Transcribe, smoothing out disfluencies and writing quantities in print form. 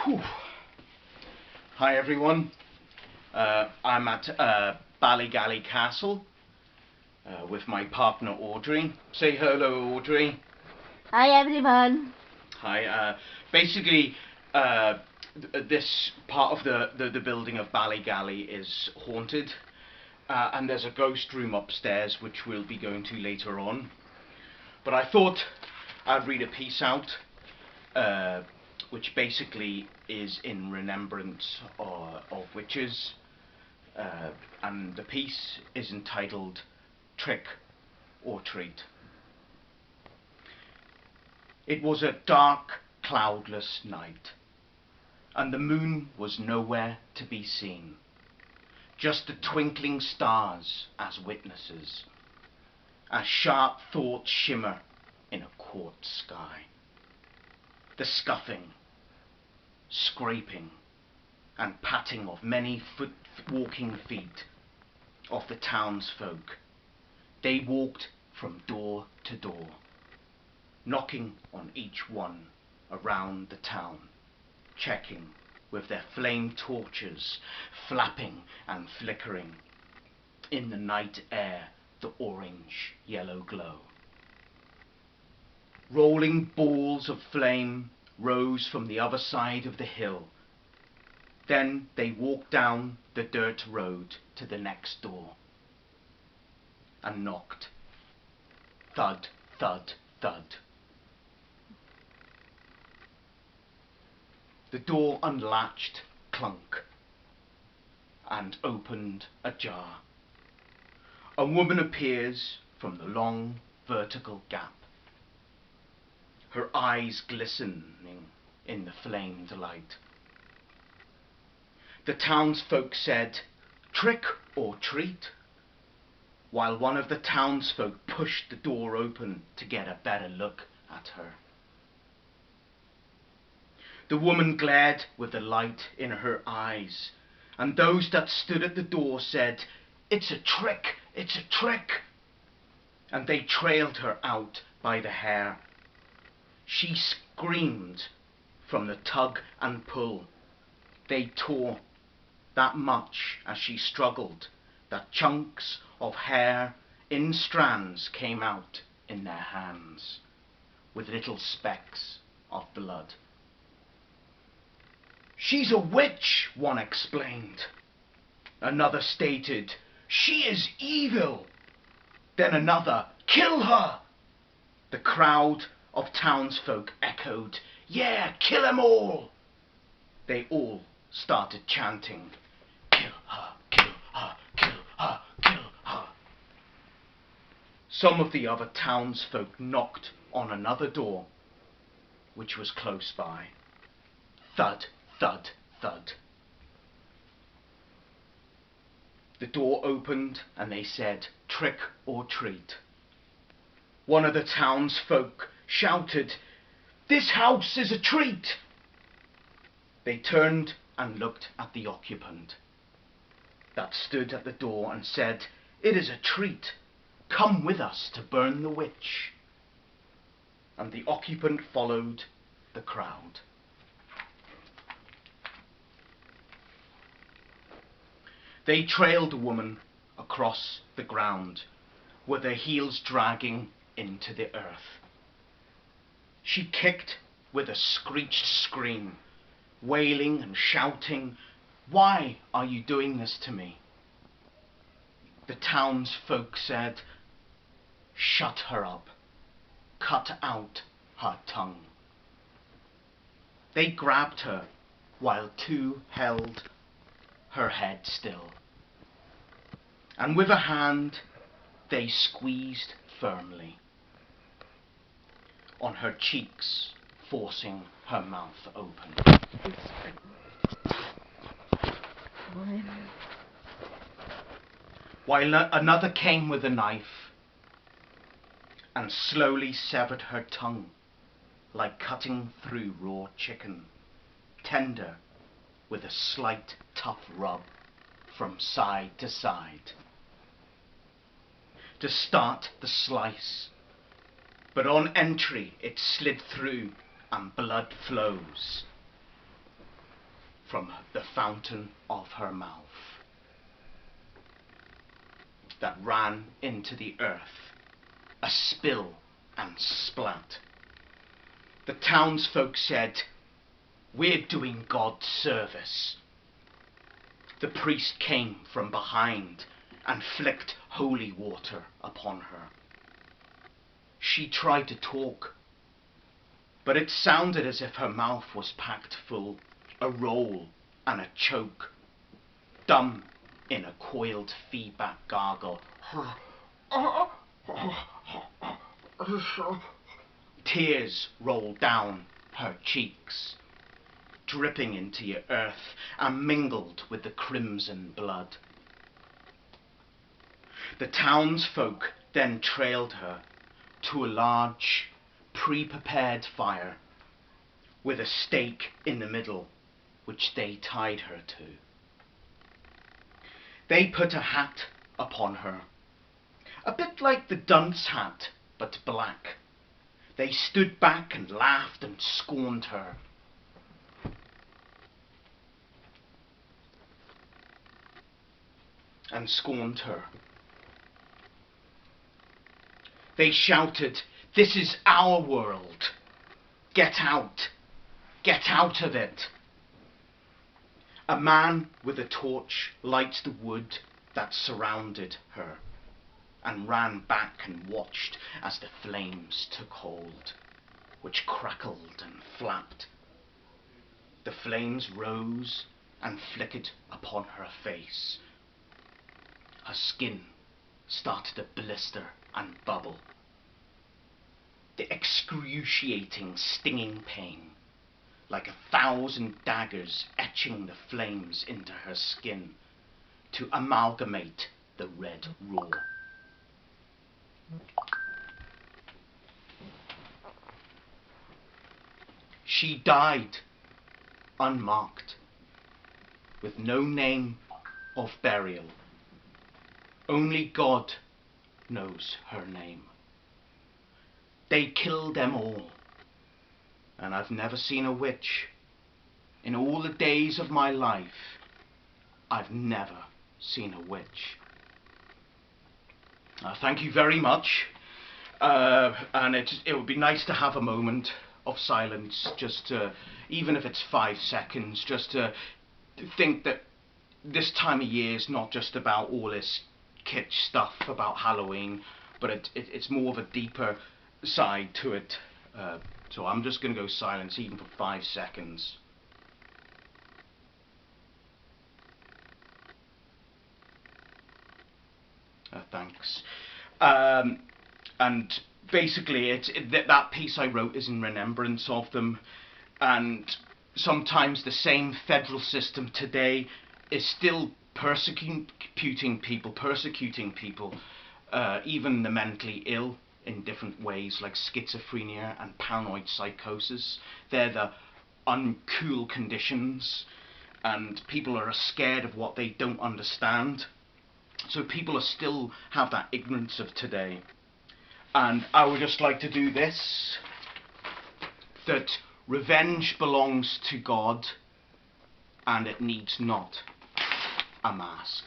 Whew. Hi everyone, I'm at Ballygally Castle with my partner Audrey. Say hello, Audrey. Hi everyone. Hi. Basically, this part of the building of Ballygally is haunted, and there's a ghost room upstairs which we'll be going to later on. But I thought I'd read a piece out, which basically is in remembrance of witches, and the piece is entitled Trick or Treat. It was a dark, cloudless night, and the moon was nowhere to be seen, just the twinkling stars as witnesses, as sharp thoughts shimmer in a quartz sky. The scuffing, scraping, and patting of many walking feet of the townsfolk. They walked from door to door, knocking on each one around the town, checking with their flame torches, flapping and flickering in the night air the orange-yellow glow. Rolling balls of flame rose from the other side of the hill. Then they walked down the dirt road to the next door and knocked. Thud, thud, thud. The door unlatched, clunk, and opened ajar. A woman appears from the long vertical gap, her eyes glistening in the flamed light. The townsfolk said, "Trick or treat," while one of the townsfolk pushed the door open to get a better look at her. The woman glared with the light in her eyes, and those that stood at the door said, "It's a trick, it's a trick," and they trailed her out by the hair. She screamed from the tug and pull. They tore that much as she struggled that chunks of hair in strands came out in their hands with little specks of blood. "She's a witch," one explained. Another stated, "She is evil." Then another, "Kill her." The crowd of townsfolk echoed, "Yeah, kill 'em all." They all started chanting, "Kill her, kill her, kill her, kill her." Some of the other townsfolk knocked on another door, which was close by. Thud, thud, thud. The door opened and they said, "Trick or treat." One of the townsfolk shouted, "This house is a treat." They turned and looked at the occupant that stood at the door and said, "It is a treat. Come with us to burn the witch." And the occupant followed the crowd. They trailed the woman across the ground with her heels dragging into the earth. She kicked with a screeched scream, wailing and shouting, "Why are you doing this to me?" The townsfolk said, "Shut her up. Cut out her tongue." They grabbed her while two held her head still, and with a hand they squeezed firmly on her cheeks, forcing her mouth open. While another came with a knife and slowly severed her tongue like cutting through raw chicken, tender with a slight tough rub from side to side. To start the slice, but on entry it slid through and blood flows. from the fountain of her mouth that ran into the earth, a spill and splat. The townsfolk said, "We're doing God service." The priest came from behind and flicked holy water upon her. She tried to talk, but it sounded as if her mouth was packed full, a roll and a choke, dumb in a coiled feedback gargle. Tears rolled down her cheeks, dripping into your earth and mingled with the crimson blood. The townsfolk then trailed her to a large, pre-prepared fire with a stake in the middle, which they tied her to. They put a hat upon her, a bit like the dunce hat, but black. They stood back and laughed and scorned her. They shouted, "This is our world. Get out. Get out of it." A man with a torch lights the wood that surrounded her and ran back and watched as the flames took hold, which crackled and flapped. The flames rose and flickered upon her face. Her skin started to blister and bubble. The excruciating, stinging pain, like 1,000 daggers etching the flames into her skin to amalgamate the red raw. She died unmarked, with no name of burial. Only God knows her name. They killed them all, and I've never seen a witch. In all the days of my life, I've never seen a witch. Thank you very much, and it would be nice to have a moment of silence, just to, even if it's 5 seconds, just to think that this time of year is not just about all this kitsch stuff about Halloween, but it's more of a deeper side to it. So I'm just going to go silence even for 5 seconds. Thanks. And basically, that piece I wrote is in remembrance of them, and sometimes the same federal system today is still persecuting people, even the mentally ill, in different ways, like schizophrenia and paranoid psychosis. They're the uncool conditions, and people are scared of what they don't understand. So people still have that ignorance of today. And I would just like to do this, that revenge belongs to God, and it needs not a mask.